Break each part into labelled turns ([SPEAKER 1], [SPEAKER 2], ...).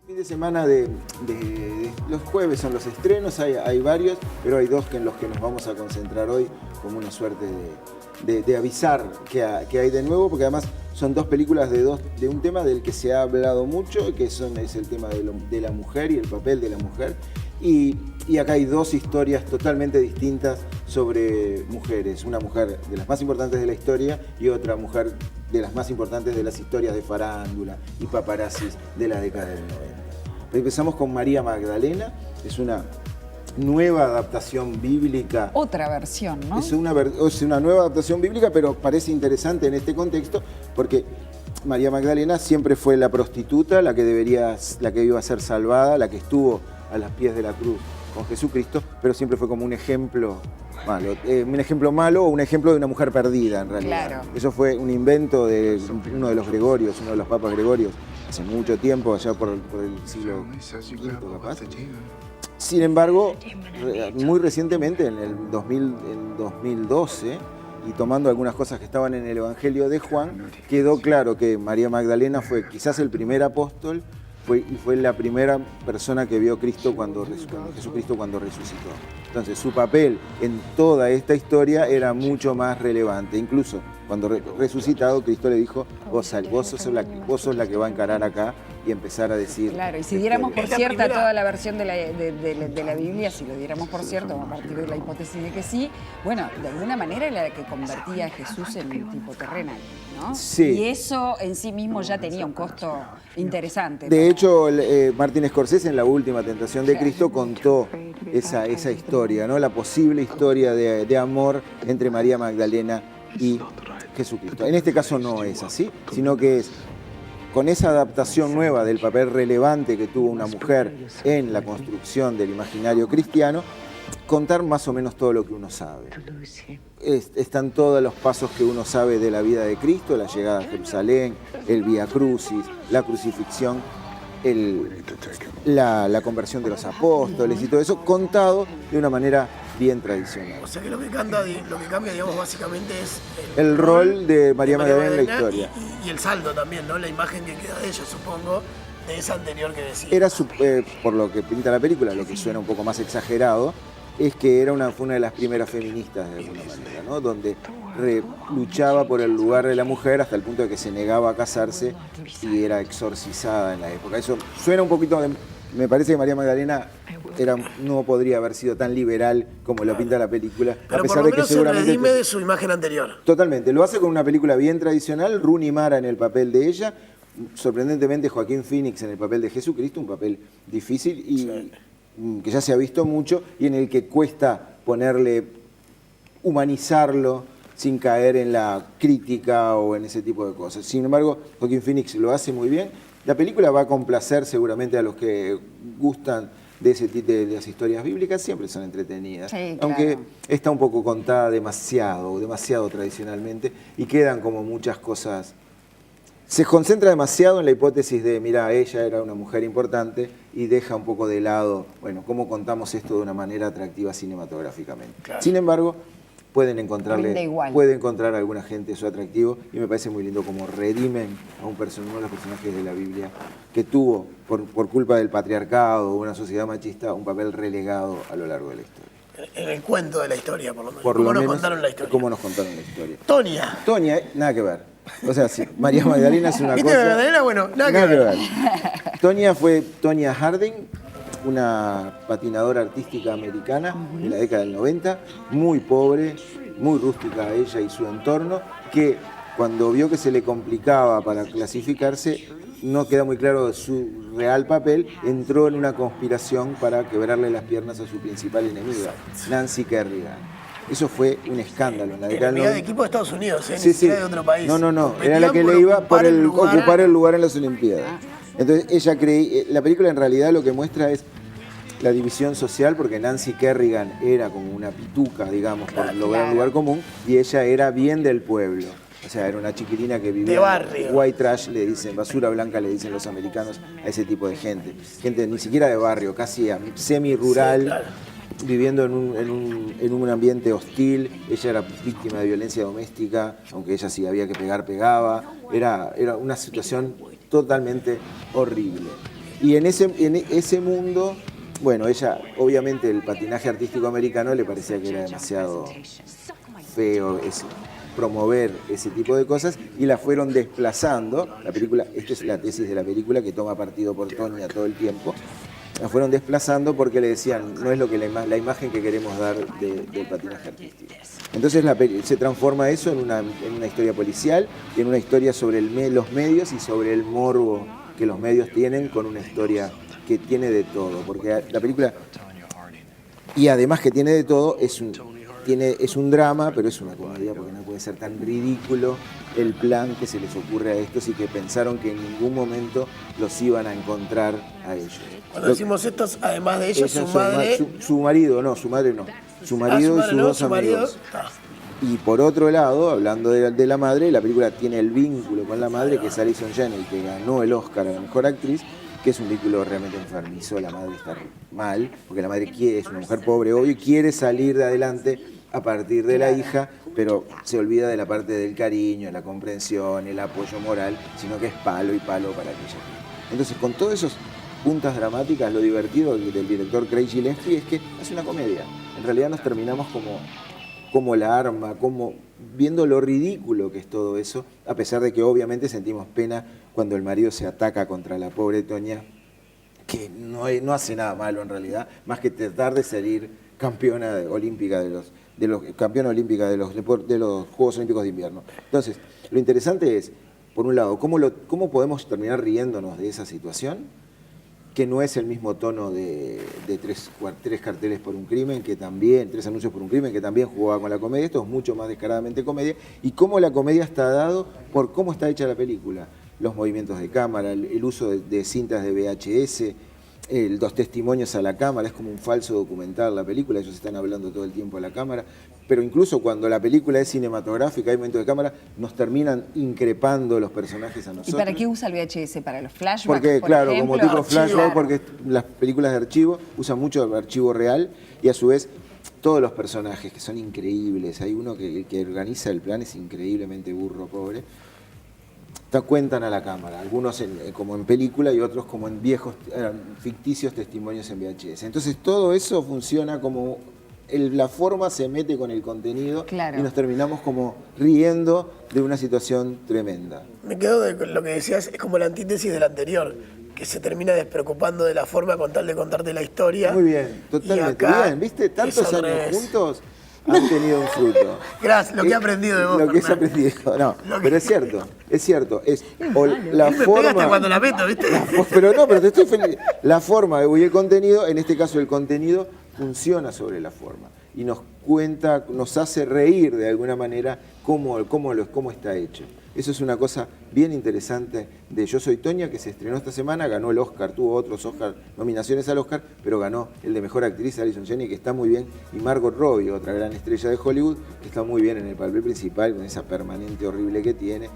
[SPEAKER 1] Fin de semana de los jueves son los estrenos, hay varios, pero hay dos en los que nos vamos a concentrar hoy como una suerte de avisar que hay de nuevo, porque además son dos películas de un tema del que se ha hablado mucho, que es el tema de la mujer y el papel de la mujer. Y acá hay dos historias totalmente distintas sobre mujeres. Una mujer de las más importantes de la historia y otra mujer de las más importantes de las historias de farándula y paparazzis de la década del 90. Empezamos con María Magdalena, es una nueva adaptación bíblica.
[SPEAKER 2] Otra versión, ¿no?
[SPEAKER 1] Es una nueva adaptación bíblica, pero parece interesante en este contexto porque María Magdalena siempre fue la prostituta, la que iba a ser salvada, la que estuvo a los pies de la cruz con Jesucristo, pero siempre fue como un ejemplo malo o un ejemplo de una mujer perdida, en realidad.
[SPEAKER 2] Claro.
[SPEAKER 1] Eso fue un invento de uno de los Gregorios, uno de los papas Gregorios, hace mucho tiempo, allá por el siglo V, capaz. Sin embargo, muy recientemente, en el 2012, y tomando algunas cosas que estaban en el Evangelio de Juan, quedó claro que María Magdalena fue quizás el primer apóstol y fue la primera persona que vio a Jesucristo cuando resucitó. Entonces, su papel en toda esta historia era mucho más relevante. Incluso cuando resucitado, Cristo le dijo, vos sos la que va a encarar acá y empezar a decir...
[SPEAKER 2] Claro, y si diéramos por cierta toda la versión de la Biblia, si lo diéramos por cierto, a partir de la hipótesis de que sí, bueno, de alguna manera era la que convertía a Jesús en un tipo terrenal, ¿no?
[SPEAKER 1] Sí.
[SPEAKER 2] Y eso en sí mismo ya tenía un costo interesante.
[SPEAKER 1] De hecho, Martin Scorsese en La Última Tentación de Cristo contó esa historia, ¿no? La posible historia de amor entre María Magdalena y Jesucristo. En este caso no es así, sino que es con esa adaptación nueva del papel relevante que tuvo una mujer en la construcción del imaginario cristiano, contar más o menos todo lo que uno sabe. Están todos los pasos que uno sabe de la vida de Cristo, la llegada a Jerusalén, el Vía Crucis, la crucifixión, la conversión de los apóstoles y todo eso, contado de una manera bien tradicional.
[SPEAKER 3] O sea que lo que cambia, digamos, básicamente es
[SPEAKER 1] el rol de María Magdalena en la historia.
[SPEAKER 3] Y el saldo también, ¿no? La imagen que queda de ella, supongo, de esa anterior que decía.
[SPEAKER 1] Era, por lo que pinta la película, lo que suena un poco más exagerado, es que fue una de las primeras feministas de alguna manera, ¿no? Donde luchaba por el lugar de la mujer hasta el punto de que se negaba a casarse y era exorcizada en la época. Eso suena un poquito... Me parece que María Magdalena no podría haber sido tan liberal como lo pinta la película,
[SPEAKER 3] pero
[SPEAKER 1] a pesar
[SPEAKER 3] por lo
[SPEAKER 1] de que
[SPEAKER 3] menos
[SPEAKER 1] seguramente
[SPEAKER 3] se redime de su imagen anterior.
[SPEAKER 1] Totalmente, lo hace con una película bien tradicional, Rooney Mara en el papel de ella, sorprendentemente Joaquín Phoenix en el papel de Jesucristo, un papel difícil y que ya se ha visto mucho y en el que cuesta humanizarlo sin caer en la crítica o en ese tipo de cosas. Sin embargo, Joaquín Phoenix lo hace muy bien. La película va a complacer seguramente a los que gustan de ese tipo de las historias bíblicas, siempre son entretenidas.
[SPEAKER 2] Sí, claro.
[SPEAKER 1] Aunque está un poco contada demasiado tradicionalmente y quedan como muchas cosas. Se concentra demasiado en la hipótesis de, mira, ella era una mujer importante y deja un poco de lado, bueno, cómo contamos esto de una manera atractiva cinematográficamente. Claro. Sin embargo, puede encontrar a alguna gente eso atractivo y me parece muy lindo como redimen a uno de los personajes de la Biblia que tuvo, por culpa del patriarcado o una sociedad machista, un papel relegado a lo largo de la historia.
[SPEAKER 3] En el cuento de la historia, por lo menos.
[SPEAKER 1] ¿Cómo
[SPEAKER 3] nos contaron la historia?
[SPEAKER 1] ¿Cómo nos contaron la historia?
[SPEAKER 3] Tonia,
[SPEAKER 1] nada que ver. O sea, sí, María Magdalena es una
[SPEAKER 3] ¿viste
[SPEAKER 1] cosa...
[SPEAKER 3] Magdalena? Bueno, nada que ver.
[SPEAKER 1] Tonia fue Tonya Harding, una patinadora artística americana de la década del 90, muy pobre, muy rústica ella y su entorno, que cuando vio que se le complicaba para clasificarse, no queda muy claro su real papel, entró en una conspiración para quebrarle las piernas a su principal enemiga, Nancy Kerrigan. Eso fue un escándalo en la década del 90.
[SPEAKER 3] De equipo de Estados Unidos,
[SPEAKER 1] Sí,
[SPEAKER 3] ni siquiera de otro país.
[SPEAKER 1] No, era la que le iba por ocupar el lugar en las Olimpiadas. Entonces ella la película en realidad lo que muestra es la división social, porque Nancy Kerrigan era como una pituca, digamos, por lograr un lugar común, y ella era bien del pueblo. O sea, era una chiquilina que vivía
[SPEAKER 3] de barrio.
[SPEAKER 1] White trash, le dicen, basura blanca le dicen los americanos a ese tipo de gente. Gente ni siquiera de barrio, casi semi-rural. Sí, claro. Viviendo en un ambiente hostil. Ella era víctima de violencia doméstica, aunque ella sí había que pegar, pegaba. Era una situación totalmente horrible. Y en ese mundo, bueno, ella, obviamente el patinaje artístico americano le parecía que era demasiado feo promover ese tipo de cosas y la fueron desplazando. La película, esta es la tesis de la película que toma partido por Tonya todo el tiempo. La fueron desplazando porque le decían, no es lo que la imagen que queremos dar del patinaje artístico. Entonces se transforma eso en una historia policial y en una historia sobre los medios y sobre el morbo que los medios tienen con una historia que tiene de todo. Porque la película, y además que tiene de todo, es un drama, pero es una comedia porque no puede ser tan ridículo el plan que se les ocurre a estos y que pensaron que en ningún momento los iban a encontrar a ellos.
[SPEAKER 3] Cuando decimos estos, además de ellos, su madre...
[SPEAKER 1] Su marido no. Su marido y sus dos amigos. Y por otro lado, hablando de la madre, la película tiene el vínculo con la madre, que es Allison Janney, que ganó el Oscar a la mejor actriz, que es un vínculo realmente enfermizo. La madre está mal, porque la madre es una mujer pobre, obvio, y quiere salir de adelante a partir de la hija, pero se olvida de la parte del cariño, la comprensión, el apoyo moral, sino que es palo y palo para aquella. Entonces, con todas esas puntas dramáticas, lo divertido del director Craig Gillespie es que es una comedia. En realidad nos terminamos como la arma, como viendo lo ridículo que es todo eso, a pesar de que obviamente sentimos pena cuando el marido se ataca contra la pobre Tonya, que no hace nada malo en realidad, más que tratar de salir campeona olímpica campeona olímpica de los Juegos Olímpicos de Invierno. Entonces, lo interesante es, por un lado, cómo podemos terminar riéndonos de esa situación, que no es el mismo tono de tres carteles por un crimen, tres anuncios por un crimen, que también jugaba con la comedia. Esto es mucho más descaradamente comedia, y cómo la comedia está dado por cómo está hecha la película. Los movimientos de cámara, el uso de cintas de VHS, los testimonios a la cámara, es como un falso documental la película, ellos están hablando todo el tiempo a la cámara, pero incluso cuando la película es cinematográfica, hay momentos de cámara, nos terminan increpando los personajes a nosotros.
[SPEAKER 2] ¿Y para qué usa el VHS? ¿Para los flashbacks?
[SPEAKER 1] Porque, claro,
[SPEAKER 2] ejemplo?
[SPEAKER 1] como tipo flashback, porque las películas de archivo usan mucho el archivo real y a su vez todos los personajes que son increíbles. Hay uno que organiza el plan, es increíblemente burro, pobre. Cuentan a la cámara, algunos como en película y otros como en viejos, ficticios testimonios en VHS. Entonces todo eso funciona como la forma se mete con el contenido, claro, y nos terminamos como riendo de una situación tremenda.
[SPEAKER 3] Me quedo de lo que decías, es como la antítesis del anterior, que se termina despreocupando de la forma con tal de contarte la historia.
[SPEAKER 1] Muy bien, totalmente bien, ¿viste? Tantos años juntos han tenido un fruto.
[SPEAKER 3] Gracias, lo que he aprendido de vos.
[SPEAKER 1] Lo que has aprendido, no, pero es cierto. La
[SPEAKER 3] me
[SPEAKER 1] forma.
[SPEAKER 3] Pegaste cuando la meto, ¿viste?
[SPEAKER 1] Pero te estoy feliz. La forma y el contenido, en este caso el contenido, funciona sobre la forma. Y nos hace reír de alguna manera cómo está hecho. Eso es una cosa bien interesante de Yo Soy Tonya, que se estrenó esta semana, ganó el Oscar, tuvo otros nominaciones al Oscar, pero ganó el de Mejor Actriz, Allison Janney, que está muy bien, y Margot Robbie, otra gran estrella de Hollywood, que está muy bien en el papel principal, con esa permanente horrible que tiene,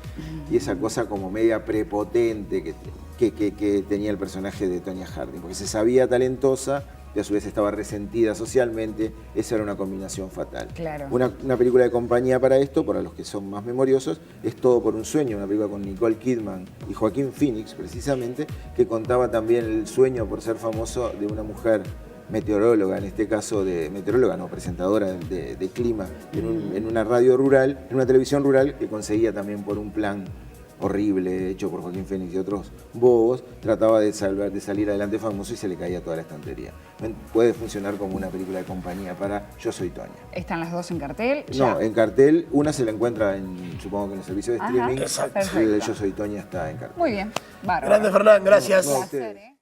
[SPEAKER 1] y esa cosa como media prepotente que tenía el personaje de Tonya Harding, porque se sabía talentosa, y a su vez estaba resentida socialmente. Esa era una combinación fatal.
[SPEAKER 2] Claro.
[SPEAKER 1] Una película de compañía para esto, para los que son más memoriosos, es Todo por un sueño, una película con Nicole Kidman y Joaquín Phoenix, precisamente, que contaba también el sueño por ser famoso de una mujer meteoróloga, en este caso presentadora de clima en una radio rural, en una televisión rural, que conseguía también por un plan horrible, hecho por Joaquín Phoenix y otros bobos, trataba de salir adelante famoso y se le caía toda la estantería. Puede funcionar como una película de compañía para Yo Soy Tonya.
[SPEAKER 2] ¿Están las dos en cartel?
[SPEAKER 1] No, en cartel, una se la encuentra supongo que en el servicio de streaming.
[SPEAKER 3] Exacto.
[SPEAKER 1] Yo Soy Tonya está en cartel.
[SPEAKER 2] Muy bien, bárbaro.
[SPEAKER 3] Grande, Fernán, gracias.
[SPEAKER 2] Un placer, ¿eh?